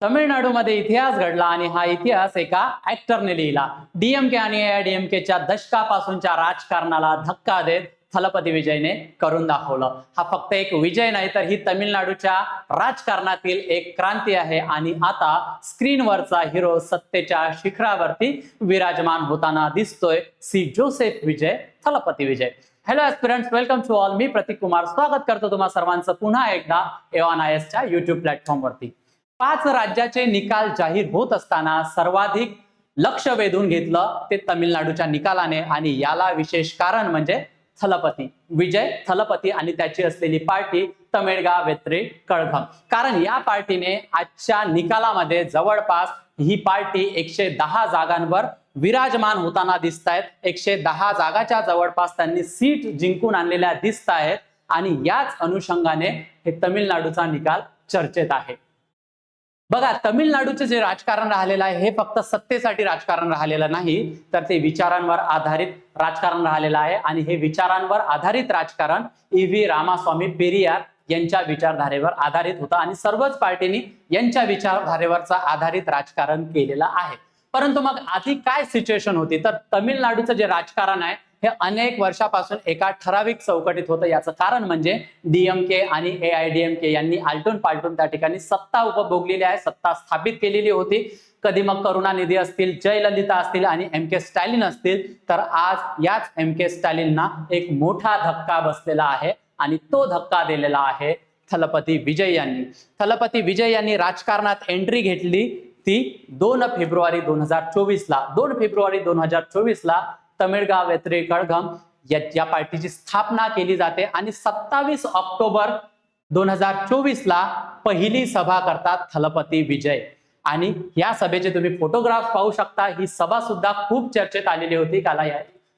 तमिळनाडूमध्ये इतिहास घडला आणि हा इतिहास एका ऍक्टरने लिहिला। डीएमके आणि एआयडीएमकेच्या दशकापासूनच्या राजकारणाला धक्का देत थलपती विजयने करून दाखवलं। हा फक्त एक विजय नाही तर ही तमिळनाडूच्या राजकारणातील एक क्रांती आहे आणि आता स्क्रीनवरचा हिरो सत्तेच्या शिखरावरती विराजमान होताना दिसतोय। C Joseph Vijay, Thalapathy Vijay. Hello aspirants, welcome to all. मी प्रतीक कुमार स्वागत करतो तुम्हा सर्वांचं पुन्हा एकदा एओनआयएसच्या युट्यूब प्लॅटफॉर्मवरती। 5 राज्याचे निकाल जाहीर होत असताना सर्वाधिक लक्ष वेधून घेतलं ते तमिळनाडूच्या निकालाने आणि याला विशेष कारण म्हणजे थलपती विजय थलपती आणि त्याची असलेली पार्टी तमिळगा वेत्री कळघम। कारण या पार्टीने आजच्या निकालामध्ये जवळपास ही पार्टी 110 जागांवर विराजमान होताना दिसतायत। 110 जागाच्या जवळपास त्यांनी सीट जिंकून आणलेल्या दिसत आहेत आणि याच अनुषंगाने हे तमिळनाडूचा निकाल चर्चेत आहे। बघा, तमिळनाडूचे जे राजकारण राहिलेलं आहे हे फक्त सत्तेसाठी राजकारण राहिलेलं नाही तर ते विचारांवर आधारित राजकारण राहिलेलं आहे आणि हे विचारांवर आधारित राजकारण ईव्ही रामास्वामी पेरियार यांच्या विचारधारेवर आधारित होतं आणि सर्वच पार्टींनी यांच्या विचारधारेवरचा आधारित राजकारण केलेलं आहे। परंतु मग आधी काय सिच्युएशन होती तर तमिळनाडूचं जे राजकारण आहे हे अनेक वर्षापासून एका ठराविक चौकटीत होतं। याचं कारण म्हणजे डीएमके आणि एआयडीएमके यांनी आलटून पालटून त्या ठिकाणी सत्ता उपभोगलेली आहे, सत्ता स्थापित केलेली होती। कधी मग करुणानिधी असतील, जयललिता असतील आणि एम के स्टॅलिन असतील, तर आज याच एम के स्टॅलिनना एक मोठा धक्का बसलेला आहे आणि तो धक्का दिलेला आहे थलपती विजय यांनी। थलपती विजय यांनी राजकारणात एंट्री घेतली ती 2 फेब्रुवारी 2024 ला। 2 फेब्रुवारी 2024 ला तमिळगा वेत्री कळघम या पार्टीची स्थापना केली जाते आणि 27 ऑक्टोबर 2024 ला पहिली सभा करतात थलपती विजय आणि या सभेचे तुम्ही फोटोग्राफ पाहू शकता। ही सभा सुद्धा खूप चर्चेत आलेली होती।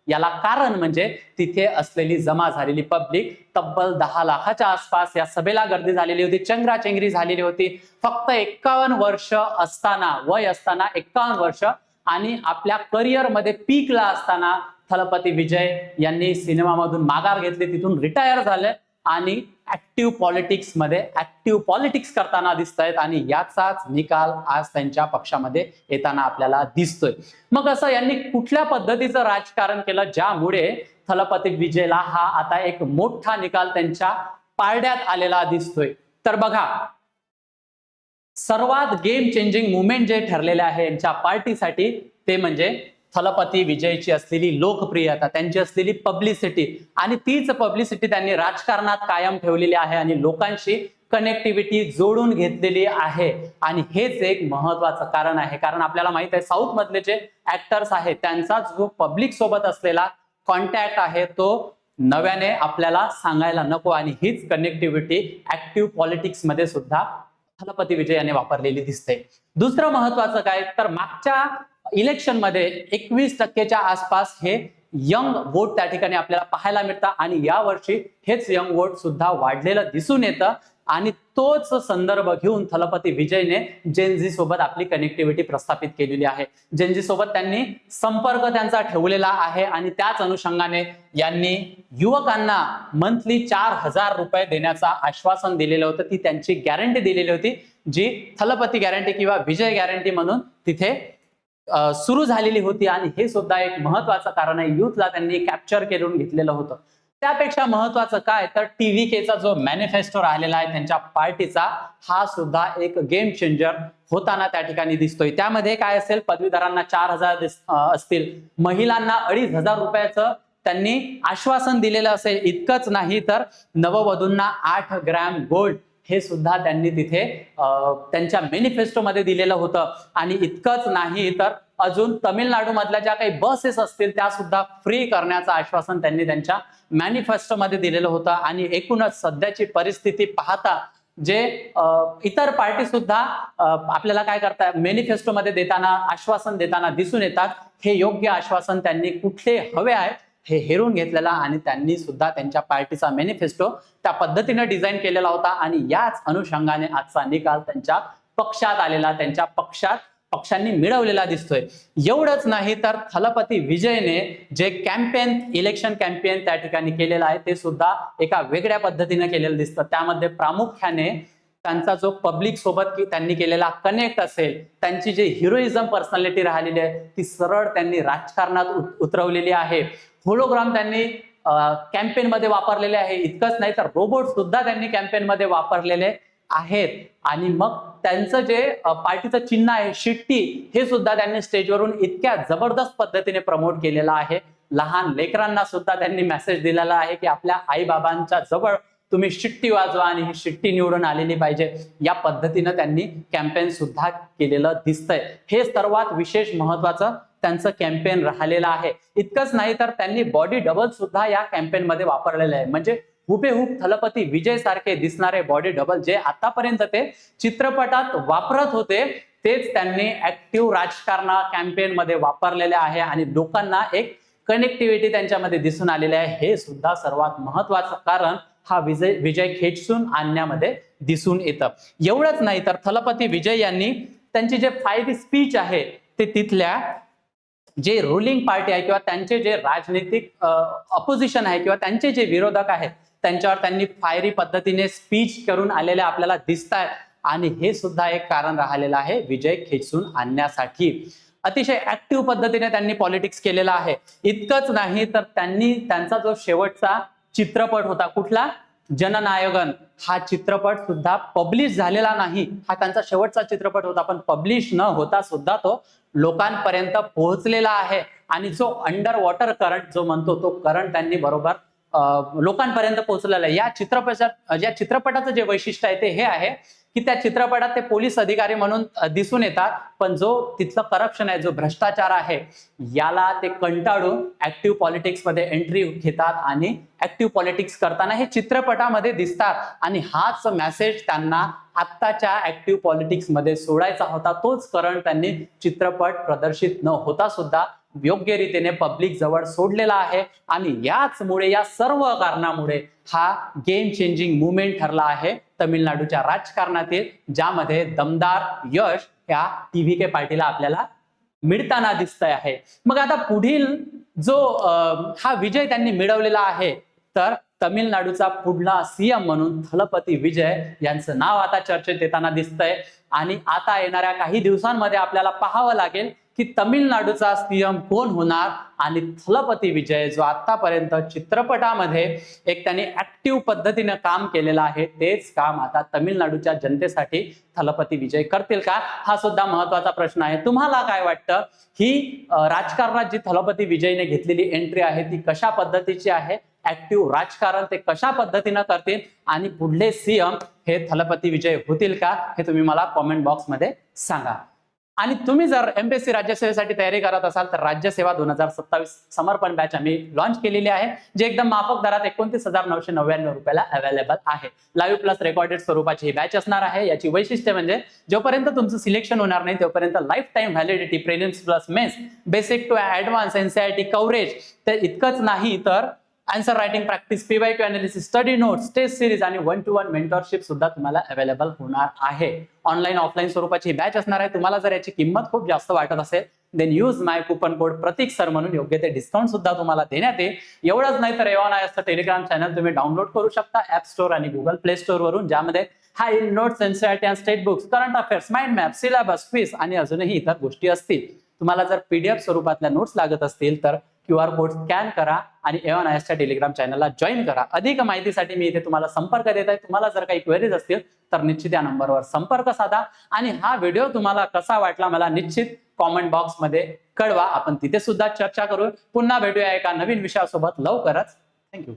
याला कारण म्हणजे तिथे असलेली जमा झालेली पब्लिक तब्बल 10 लाखाच्या आसपास या सभेला गर्दी झालेली होती, चंगराचेंगरी झालेली होती। फक्त 51 वर्ष असताना, वय असताना 51 वर्ष आणि आपल्या करिअर मध्ये पीकला असताना थलपती विजय यांनी सिनेमामधून माघार घेतली, तिथून रिटायर झाले आणि ऍक्टिव्ह पॉलिटिक्स करताना दिसत आहेत आणि याचाच निकाल आज त्यांच्या पक्षामध्ये येताना आपल्याला दिसतोय। मग असं यांनी कुठल्या पद्धतीचं राजकारण केलं ज्यामुळे थलपती विजयला हा आता एक मोठा निकाल त्यांच्या पारड्यात आलेला दिसतोय? तर बघा, सर्वात गेम चेंजिंग मुवमेंट जे ठरलेले आहे यांच्या पार्टीसाठी ते म्हणजे थलपती विजयची असलेली लोकप्रियता, त्यांची असलेली पब्लिसिटी आणि तीच पब्लिसिटी त्यांनी राजकारणात कायम ठेवलेली आहे आणि लोकांशी कनेक्टिव्हिटी जोडून घेतलेली आहे आणि हेच एक महत्वाचं कारण आहे। कारण आपल्याला माहित आहे साऊथ मधले जे ऍक्टर्स आहेत त्यांचा जो पब्लिक सोबत असलेला कॉन्टॅक्ट आहे तो नव्याने आपल्याला सांगायला नको आणि हीच कनेक्टिव्हिटी ऍक्टिव्ह पॉलिटिक्स मध्ये सुद्धा थलपती विजय यांनी वापरलेली दिसते। दुसरं महत्वाचं काय तर मागच्या इलेक्शन मध्ये 21% आसपास हे यंग वोट त्या ठिकाणी आपल्याला पाहायला मिळतं आणि यावर्षी हेच यंग वोट सुद्धा वाढलेलं दिसून येतं आणि तोच संदर्भ घेऊन थलपती विजयने जेनझी सोबत आपली कनेक्टिव्हिटी प्रस्थापित केलेली आहे। जेनझी सोबत त्यांनी संपर्क त्यांचा ठेवलेला आहे आणि त्याच अनुषंगाने यांनी युवकांना मंथली 4000 रुपये देण्याचं आश्वासन दिलेलं होतं। ती त्यांची गॅरंटी दिलेली होती जी थलपती गॅरंटी किंवा विजय गॅरंटी म्हणून तिथे सुरू झालेली होती आणि हे सुद्धा एक महत्वाचं कारण आहे। युथला त्यांनी कॅप्चर करून घेतलेलं होतं। त्यापेक्षा महत्वाचं काय तर टीव्हीकेचा जो मॅनिफेस्टो राहिलेला आहे त्यांच्या पार्टीचा हा सुद्धा एक गेम चेंजर होताना त्या ठिकाणी दिसतोय। त्यामध्ये काय असेल, पदवीधरांना 4000 असतील, महिलांना 2500 रुपयाचं त्यांनी आश्वासन दिलेलं असेल। इतकंच नाही तर नववधूंना 8 ग्रॅम गोल्ड हे सुद्धा त्यांनी तिथे त्यांच्या मॅनिफेस्टोमध्ये दिलेलं होतं आणि इतकंच नाही तर अजून तामिळनाडू मधल्या ज्या काही बसेस असतील त्या सुद्धा फ्री करण्याचं आश्वासन त्यांनी त्यांच्या मॅनिफेस्टोमध्ये दिलेलं होतं। आणि एकूणच सध्याची परिस्थिती पाहता जे इतर पार्टी सुद्धा आपल्याला काय करतात मॅनिफेस्टोमध्ये देताना आश्वासन देताना दिसून येतात, हे योग्य आश्वासन त्यांनी कुठले हवे आहे हे हेरून घेतलेला आणि त्यांनी सुद्धा त्यांच्या पार्टीचा मॅनिफेस्टो त्या पद्धतीने डिझाईन केलेला होता आणि याच अनुषंगाने आजचा निकाल त्यांच्या पक्षात आलेला, त्यांच्या पक्षांनी मिळवलेला दिसतोय। एवढंच नाही तर थलपती विजयने जे इलेक्शन कॅम्पेन त्या ठिकाणी केलेलं आहे ते सुद्धा एका वेगळ्या पद्धतीने केलेलं दिसतं। त्यामध्ये प्रामुख्याने त्यांचा जो पब्लिक सोबत त्यांनी केलेला कनेक्ट असेल, त्यांची जे हिरोइझम पर्सनॅलिटी राहिलेली आहे ती सरळ त्यांनी राजकारणात उतरवलेली आहे. होलोग्राम त्यांनी कॅम्पेन मध्ये वापरलेले आहे. इतकंच नाही तर रोबोट सुद्धा त्यांनी कॅम्पेन मध्ये वापरलेले आहेत. आणि मग त्यांचं जे पार्टीचं चिन्ह आहे शिट्टी, हे सुद्धा त्यांनी स्टेजवरून इतक्या जबरदस्त पद्धतीने प्रमोट केलेलं आहे. लहान लेकरांना सुद्धा त्यांनी मेसेज दिलेला आहे की आपल्या आई बाबांच्या जवळ तुम्ही शिट्टी वाजवा आणि ही शिट्टी निवडून आलेली पाहिजे. या पद्धतीनं त्यांनी कॅम्पेन सुद्धा केलेलं दिसतंय. हे सर्वात विशेष महत्वाचं त्यांचं कॅम्पेन राहिलेलं आहे. इतकंच नाही तर त्यांनी बॉडी डबल सुद्धा या कॅम्पेन मध्ये वापरलेलं आहे. म्हणजे हुबेहूब थलपती विजय सारखे दिसणारे बॉडी डबल जे आतापर्यंत ते चित्रपटात वापरत होते, तेच त्यांनी ऍक्टिव्ह राजकारणा कॅम्पेन मध्ये वापरलेले आहे. आणि लोकांना एक कनेक्टिव्हिटी त्यांच्यामध्ये दिसून आलेली आहे. हे सुद्धा सर्वात महत्वाचं कारण हा विजय खेचून आणण्यामध्ये दिसून येतं. एवढंच नाही तर थलपती विजय यांनी त्यांची जे फायरी स्पीच आहे ते तिथल्या जे रुलिंग पार्टी आहे किंवा त्यांचे जे राजनीतिक अपोजिशन आहे किंवा त्यांचे जे विरोधक आहेत त्यांच्यावर त्यांनी फायरी पद्धतीने स्पीच करून आलेले आपल्याला दिसत आहेत. आणि हे सुद्धा एक कारण राहिलेलं आहे विजय खेचून आणण्यासाठी. अतिशय ऍक्टिव्ह पद्धतीने त्यांनी पॉलिटिक्स केलेलं आहे. इतकंच नाही तर त्यांनी त्यांचा जो शेवटचा चित्रपट होता कुठला, जननायगन, हा चित्रपट सुद्धा पब्लिश झालेला नाही. हा त्यांचा शेवटचा चित्रपट होता, पण पब्लिश न होता सुद्धा तो लोकांपर्यंत पोहोचलेला आहे. आणि जो अंडर वॉटर करंट जो म्हणतो तो करंट त्यांनी बरोबर लोकांपर्यंत पोहोचलेला आहे. या चित्रपटाचं जे वैशिष्ट्य आहे ते हे आहे की त्या चित्रपटात ते पोलीस अधिकारी म्हणून दिसून येतात, पण जो तिथलं करप्शन आहे, जो भ्रष्टाचार आहे, याला ते कंटाळून ऍक्टिव्ह पॉलिटिक्स मध्ये एंट्री घेतात आणि ऍक्टिव्ह पॉलिटिक्स करताना हे चित्रपटामध्ये दिसतात. आणि हाच मेसेज त्यांना आत्ताच्या ऍक्टिव्ह पॉलिटिक्स मध्ये सोडायचा होता. तोच करंट त्यांनी चित्रपट प्रदर्शित न होता सुद्धा योग्य रीतीने पब्लिक जवळ सोडलेला आहे. आणि याचमुळे, या सर्व कारणामुळे हा गेम चेंजिंग मुवमेंट ठरला आहे तमिळनाडूच्या राजकारणातील, ज्यामध्ये दमदार यश या TVK पार्टीला आपल्याला मिळताना दिसत आहे. मग आता पुढील जो हा विजय त्यांनी मिळवलेला आहे, तर तमिळनाडूचा पुढला CM म्हणून थलपती विजय यांचं नाव आता चर्चेत येताना दिसतंय. आणि आता येणाऱ्या काही दिवसांमध्ये आपल्याला पाहावं लागेल की तमिळनाडूचा CM कोण होणार. आणि थलपती विजय जो आतापर्यंत चित्रपटामध्ये एक त्यांनी ऍक्टिव्ह पद्धतीने काम केलेलं आहे, तेच काम आता तमिळनाडूच्या जनतेसाठी थलपती विजय करतील का, हा सुद्धा महत्वाचा प्रश्न आहे. तुम्हाला काय वाटतं, ही राजकारणात जी थलपती विजयने घेतलेली एंट्री आहे ती कशा पद्धतीची आहे, ऍक्टिव्ह राजकारण ते कशा पद्धतीनं करतील, आणि पुढले CM हे थलपती विजय होतील का, हे तुम्ही मला कॉमेंट बॉक्समध्ये सांगा. आणि तुम्ही जर MPSC राज्यसेवेसाठी तयारी करत असाल तर राज्यसेवा 2027 समर्पण बॅच आम्ही लॉन्च केलेली आहे, जे एकदम माफक दरात 29,999 रुपयाला अवेलेबल आहे. लाईव्ह प्लस रेकॉर्डेड स्वरूपाची ही बॅच असणार आहे. याची वैशिष्ट्य म्हणजे जोपर्यंत तुमचं सिलेक्शन होणार नाही तोपर्यंत life time validity, prelims plus mains, basic to advance NCERT coverage. तर इतकंच नाही तर answer writing practice, PYQ analysis, study notes, test series आणि 1-to-1 मेंटरशिप सुद्धा तुम्हाला अवेलेबल होणार आहे. ऑनलाईन ऑफलाईन स्वरूपाची बॅच असणार आहे. तुम्हाला जर याची किंमत खूप जास्त वाटत असेल देन यूज माय कुपन कोड प्रतीक सर म्हणून योग्य ते डिस्काउंट सुद्धा तुम्हाला देण्यात येईल. एवढंच नाही तर एव्हन टेलिग्राम चॅनल तुम्ही डाउनलोड करू शकता ऍप स्टोर आणि गुगल प्ले स्टोर वरून, ज्यामध्ये हाय नोट्स, NCERT आणि state books, current affairs, mind map, syllabus, quiz आणि अजूनही इतर गोष्टी असतील. तुम्हाला जर PDF स्वरूपातल्या नोट्स लागत असतील तर QR कोड स्कॅन करा आणि एव्हन टेलिग्राम चॅनलला जॉईन करा. अधिक माहितीसाठी मी इथे तुम्हाला संपर्क देत आहे. तुम्हाला जर काही क्वेरीज असतील तर निश्चित या नंबरवर संपर्क साधा. आणि हा व्हिडिओ तुम्हाला कसा वाटला मला निश्चित कॉमेंट बॉक्स मध्ये कळवा. आपण तिथे सुद्धा चर्चा करू. पुन्हा भेटूया एका नवीन विषयासोबत लवकरच. थँक्यू.